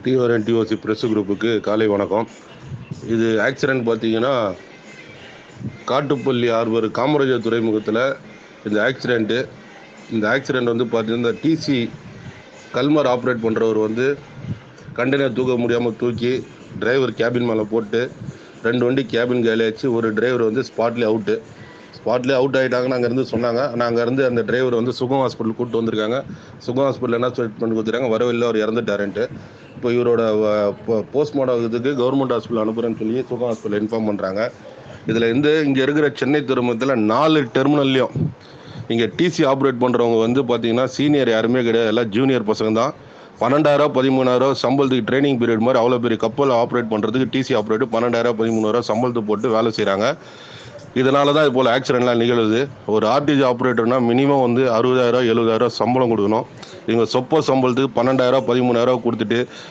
TRN DOC press குரூப்புக்கு காலை வணக்கம். இது ஆக்சிடென்ட் பார்த்தீங்கன்னா, காட்டுப்பள்ளி ஹார்பர் காமராஜர் துறைமுகத்தில் இந்த ஆக்சிடென்ட் வந்து பார்த்தீங்கன்னா, டிசி கல்மர் ஆப்ரேட் பண்ணுறவர் வந்து கண்டெய்னர் தூக்க முடியாமல் தூக்கி டிரைவர் கேபின் மேலே போட்டு 2 வண்டி கேபின் காலியாச்சு. ஒரு டிரைவர் வந்து ஸ்பாட்லேயே அவுட் ஆகிட்டாங்கன்னு அங்கேருந்து சொன்னாங்க. ஆனால் அங்கேருந்து அந்த டிரைவர் வந்து சுகம் ஹாஸ்பிட்டல் கூப்பிட்டு வந்திருக்காங்க. சுகம் ஹாஸ்பிட்டல் என்ன ட்ரீட்மெண்ட் கொடுத்துருக்காங்க, வரவில்லை, அவர் இறந்துட்டாருன்ட்டு. இப்போ இவரோட போஸ்ட்மார்ட்டம் இதுக்கு கவர்மெண்ட் ஹாஸ்பிட்டல் அனுப்புகிறேன்னு சொல்லி சுகம் ஹாஸ்பிட்டல் இன்ஃபார்ம் பண்ணுறாங்க. இதில் இங்கே இருக்கிற சென்னை துறைமுகத்தில் 4 டெர்மினல்லையும் இங்கே டிசி ஆப்ரேட் பண்ணுறவங்க வந்து பார்த்தீங்கன்னா சீனியர் யாருமே கிடையாது, எல்லாம் ஜூனியர் பசங்க தான். 12,000 13,000 சம்பளத்துக்கு ட்ரைனிங் பீரியட் மாதிரி அவ்வளோ பெரிய கப்பல் ஆப்ரேட் பண்ணுறதுக்கு டிசி ஆப்ரேட் 12,000 13,000 சம்பளத்துக்கு போட்டு வேலை செய்கிறாங்க. இதனால தான் இது போல் ஆக்சிடென்ட்லாம் நிகழுது. ஒரு ஆர்டிஜி ஆப்ரேட்டர்னா மினிமம் வந்து 60,000 70,000 சம்பளம் கொடுக்கணும். இவங்க சம்பளத்துக்கு 12,000 13,000 கொடுத்துட்டு